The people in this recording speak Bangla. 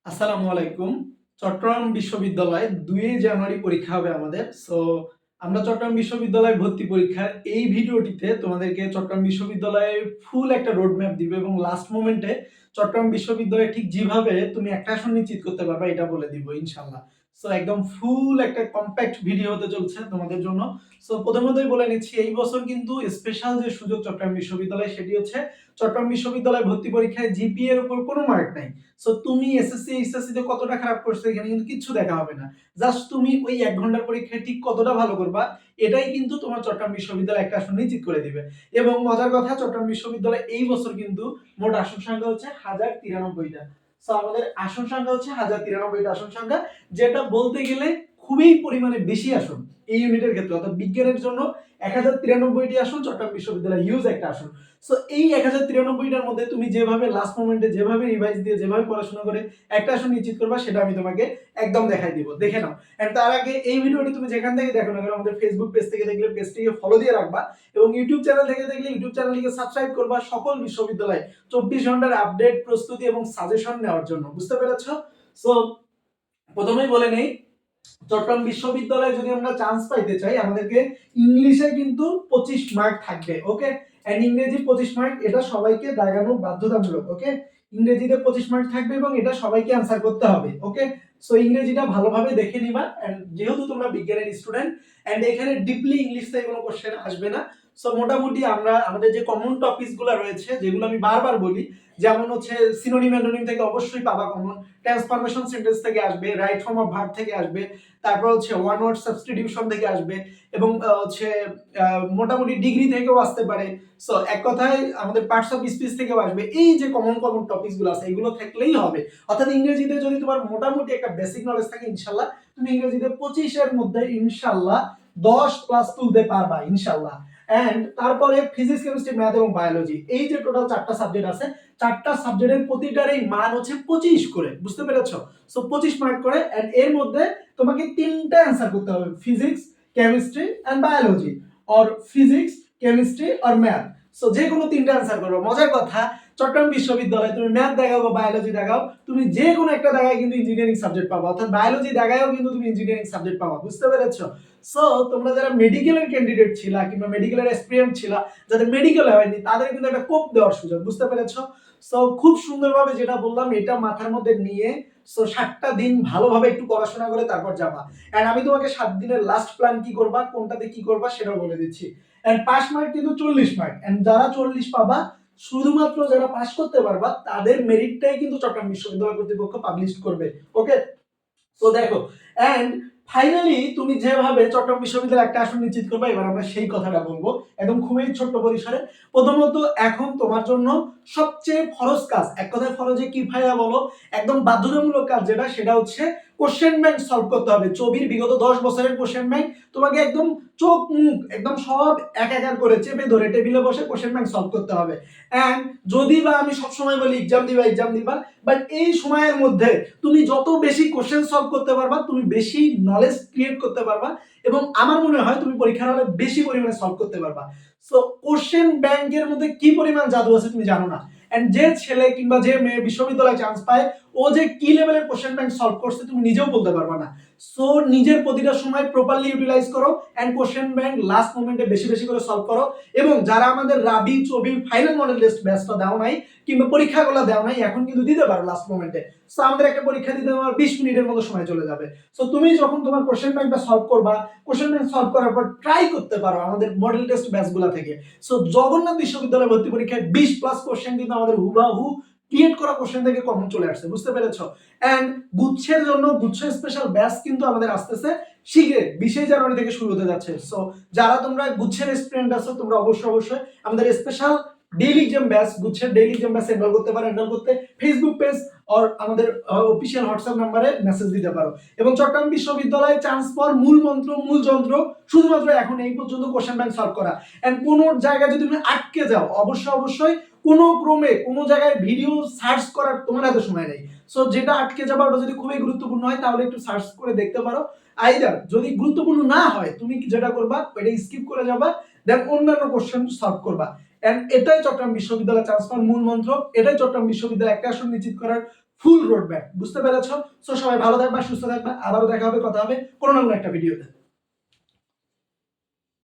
আসসালামু আলাইকুম। চট্টগ্রাম বিশ্ববিদ্যালয়ে ২ জানুয়ারি পরীক্ষা হবে আমাদের। আমরা চট্টগ্রাম বিশ্ববিদ্যালয়ে ভর্তি পরীক্ষার এই ভিডিওটিতে তোমাদেরকে চট্টগ্রাম বিশ্ববিদ্যালয়ের ফুল একটা রোড ম্যাপ দিবে এবং লাস্ট মোমেন্টে চট্টগ্রাম বিশ্ববিদ্যালয়ে ঠিক যেভাবে তুমি একটা আসন নিশ্চিত করতে পারবা এটা বলে দিব ইনশাআল্লাহ। একদম ফুল একটা কম্প্যাক্ট ভিডিও হতে চলছে তোমাদের জন্য। প্রথমতই বলে নিচ্ছি এই বছর কিন্তু স্পেশাল যে সুযোগ চট্টগ্রাম বিশ্ববিদ্যালয়ে সেটি হচ্ছে চট্টগ্রাম বিশ্ববিদ্যালয়ে ভর্তি পরীক্ষায় জিপিএ এর উপর কোনো মার্ক নাই। তুমি এসএসসি এইচএসসি তে কতটা খারাপ করছো এখানে কিন্তু কিচ্ছু দেখা হবে না। জাস্ট তুমি ওই ১ ঘন্টার পরীক্ষায় ঠিক কতটা ভালো করবা এটাই কিন্তু তোমার চট্টগ্রাম বিশ্ববিদ্যালয় একটা আসন নিশ্চিত করে দিবে। এবং মজার কথা চট্টগ্রাম বিশ্ববিদ্যালয় এই বছর কিন্তু মোট আসন সংখ্যা হচ্ছে 1093 টা। আমাদের আসন সংখ্যা হচ্ছে 1093 টা আসন সংখ্যা, যেটা বলতে গেলে খুবই পরিমাণে বেশি আসন এই ইউনিটের ক্ষেত্রে। অর্থাৎ বিজ্ঞানের জন্য 1093 টি আসন চট্টগ্রাম বিশ্ববিদ্যালয় হিউজ একটা আসন। এই 1093 টার মধ্যে তুমি যেভাবে লাস্ট মোমেন্টে যেভাবে রিভাইজ দিয়ে যেভাবে পড়াশোনা করে একটা আসন নিশ্চিত করবা সেটা আমি তোমাকে একদম দেখাই দিব, দেখে নাও। এন্ড তার আগে এই ভিডিওটি তুমি যেখান থেকে দেখো না কেন আমাদের ফেসবুক পেজ থেকে দেখলে পেজটিকে ফলো দিয়ে রাখবা এবং ইউটিউব চ্যানেল থেকে দেখলে ইউটিউব চ্যানেলটিকে সাবস্ক্রাইব করবা সকল বিশ্ববিদ্যালয় 24 ঘন্টার আপডেট, প্রস্তুতি এবং সাজেশন নেওয়ার জন্য। বুঝতে পেরেছো? সো প্রথমেই বলে নেই, চট্টগ্রাম বিশ্ববিদ্যালয়ে যদি আমরা চান্স পাইতে চাই আমাদেরকে ইংলিশে কিন্তু 25 মার্ক থাকবে, ওকে। এন্ড ইংরেজি 25 মার্ক, এটা সবাইকে দাগানো বাধ্যতামূলক, ওকে। ইংরেজিতে 25 মার্ক থাকবে এবং এটা সবাইকে আনসার করতে হবে, ওকে। ইংরেজিটা ভালোভাবে দেখে নিবা। এন্ড যেহেতু তোমরা বিজ্ঞানের স্টুডেন্ট এন্ড এখানে ডিপলি ইংলিশ থেকে কোনো কোশ্চেন আসবে না। মোটামুটি আমরা আমাদের যে কমন টপিকস গুলো রয়েছে যেগুলো আমি বারবার বলি, যেমন হচ্ছে সিনোনিম অ্যান্টোনিম থেকে অবশ্যই পাবা কমন, ট্রান্সফরমেশন সেন্টেন্স থেকে আসবে, রাইট ফর্ম অফ ভার্ব থেকে আসবে, তারপর হচ্ছে ওয়ান ওয়ার্ড সাবস্টিটিউশন থেকে আসবে এবং হচ্ছে মোটামুটি ডিগ্রি থেকেও আসতে পারে। এক কথায় আমাদের পার্টস অফ স্পিচ থেকেও আসবে। এই যে কমন কমন টপিকস গুলো আছে এগুলো থাকলেই হবে। অর্থাৎ ইংরেজিতে যদি তোমার মোটামুটি একটা বেসিক নলেজ থাকে ইনশাআল্লাহ তুমি ইংরেজিতে 25 এর মধ্যে ইনশাআল্লাহ 10 প্লাস তুলতে পারবা ইনশাআল্লাহ। এন্ড তারপরে ফিজিক্স, কেমিস্ট্রি, ম্যাথ এবং বায়োলজি, এই যে টোটাল 4টা সাবজেক্ট আছে, 4টা সাবজেক্টের প্রতিটারই মান হচ্ছে 25 করে। বুঝতে পেরেছো? 25 মার্ক করে। এন্ড এর মধ্যে তোমাকে 3টা অ্যানসার করতে হবে, physics, chemistry and biology, or physics, chemistry or math. যে কোনো 3টা অ্যানসার করবে। মজার কথা, চট্টগ্রাম বিশ্ববিদ্যালয়ে তুমি ম্যাথ দেখাও বা বায়োলজি দেখাও, তুমি যে কোনো একটা জায়গায় কিন্তু ইঞ্জিনিয়ারিং সাবজেক্ট পাবা, অর্থাৎ বায়োলজি দেখায়ও কিন্তু তুমি ইঞ্জিনিয়ারিং সাবজেক্ট পাবা। বুঝতে পেরেছো? তোমরা যারা মেডিকেলের ক্যান্ডিডেট ছিলা কিংবা মেডিকেলের অ্যাসপিরেন্ট ছিলা, যাদের মেডিকেল হয়নি তাদের কিন্তু একটা কোপ দেওয়ার সুযোগ। বুঝতে পেরেছো? খুব সুন্দরভাবে যেটা বললাম এটা মাথার মধ্যে নিয়ে 7টা দিন ভালোভাবে একটু পড়াশোনা করে তারপর যাবা। এন্ড আমি তোমাকে 7 দিনের লাস্ট প্ল্যান কি করবা, কোনটাতে কি করবা সেটাও বলে দিচ্ছি। এন্ড পাস মার্ক কিন্তু 40 মার্ক। এন্ড যারা 40 পাবা, শুধুমাত্র যারা পাস করতে পারবা তাদের মেরিটটাই কিন্তু চট্টগ্রাম বিশ্ববিদ্যালয় কর্তৃপক্ষ পাবলিশ করবে, ওকে। দেখো, এন্ড ফাইনালি তুমি যেভাবে চট্টগ্রাম বিশ্ববিদ্যালয়ে একটা আসন নিশ্চিত করবে, এবার আমরা সেই কথাটা বলবো একদম খুবই ছোট্ট পরিসরে। প্রথমত এখন তোমার জন্য সবচেয়ে ফরজ কাজ, এক কথায় ফরজে কিফায়া বলো, একদম বাধ্যতামূলক কাজ যেটা, সেটা হচ্ছে কোশ্চেন ব্যাংক সলভ করতে হবে। চবির বিগত 10 বছরের কোশ্চেন ব্যাংক তোমাকে একদম চোখ মুখ একদম সব এক এক করে চেপে ধরে টেবিলে বসে কোশ্চেন ব্যাংক সলভ করতে হবে। এন্ড যদি বা আমি সবসময় বলি এক্সাম দিবা, বাট এই সময়ের মধ্যে তুমি যত বেশি কোশ্চেন সলভ করতে পারবা তুমি বেশি নলেজ ক্রিয়েট করতে পারবা এবং আমার মনে হয় তুমি পরীক্ষার হলে বেশি পরিমাণে সলভ করতে পারবা। কোশ্চেন ব্যাংকের মধ্যে কি পরিমাণ জাদু আছে তুমি জানো না। এন্ড যে ছেলে কিংবা যে মেয়ে বিশ্ববিদ্যালয়ে চান্স পায় ও যে কি লেভেলের কোশ্চেন ব্যাংক সলভ করছে তুমি নিজেও বলতে পারবা না। নিজের প্রতিটা সময় প্রপারলি ইউটিলাইজ করো এন্ড কোশ্চেন ব্যাংক লাস্ট মোমেন্টে বেশি বেশি করে সলভ করো। এবং যারা আমাদের রাবি চবি ফাইনাল মডেল টেস্ট ব্যাচটা দাও নাই কিংবা পরীক্ষাগুলো দাও নাই, এখন কিন্তু দিতে পারো লাস্ট মোমেন্টে। আমাদের একটা পরীক্ষা দিতে আমার 20 মিনিটের মতো সময় চলে যাবে। তুমি যখন তোমার কোশ্চেন ব্যাংকটা সলভ করবা, কোশ্চেন ব্যাংক সলভ করার পর ট্রাই করতে পারো আমাদের মডেল টেস্ট ব্যাচগুলো থেকে। জগন্নাথ বিশ্ববিদ্যালয় ভর্তি পরীক্ষায় 20 প্লাস কোশ্চেন কিন্তু আমাদের হুবাহু ক্রিয়েট করা কোশ্চেন থেকে কমন চলে আসছে। বুঝতে পেরেছো? এন্ড গুচ্ছের জন্য গুচ্ছ স্পেশাল ব্যাচ কিন্তু আমাদের আসতেছে শীঘ্রই, 20 জানুয়ারি থেকে শুরু হতে যাচ্ছে। যারা তোমরা গুচ্ছের স্টুডেন্ট আছো তোমরা অবশ্যই আমাদের স্পেশাল ডেইলি এক্সাম ব্যাচ, গুচ্ছের ডেইলি এক্সাম ব্যাচ এনরোল করতে পারো। এনরোল করতে ফেসবুক পেজ আর আমাদের অফিশিয়াল হোয়াটসঅ্যাপ নম্বরে মেসেজ দিতে পারো। এবং চট্টগ্রাম বিশ্ববিদ্যালয়ে চান্স পাওয়ার মূল মন্ত্র, মূল যন্ত্র শুধুমাত্র এখন এই পর্যন্ত কোশ্চেন ব্যাংক সলভ করা। এন্ড কোন জায়গায় যদি তুমি আটকে যাও অবশ্যই কোনো ক্রমে কোনো জায়গায় ভিডিও সার্চ করার তোমার এত সময় নেই। যেটা আটকে যাবে ওটা যদি খুবই গুরুত্বপূর্ণ হয় তাহলে একটু সার্চ করে দেখতে পারো। আইদার যদি গুরুত্বপূর্ণ না হয় তুমি যেটা করবা এটা স্কিপ করে যাবা, দেন অন্যান্য কোশ্চেন সলভ করবা। এন্ড এটাই চট্টগ্রাম বিশ্ববিদ্যালয় চান্স পাওয়ার মূল মন্ত্র, এটাই চট্টগ্রাম বিশ্ববিদ্যালয় একটা আসন নিশ্চিত করার ফুল রোড ম্যাপ। বুঝতে পেরেছো? সো সবাই ভালো থাকবা, সুস্থ থাকবা, আবারও দেখা হবে, কথা হবে কোনো না কোনো একটা ভিডিওতে।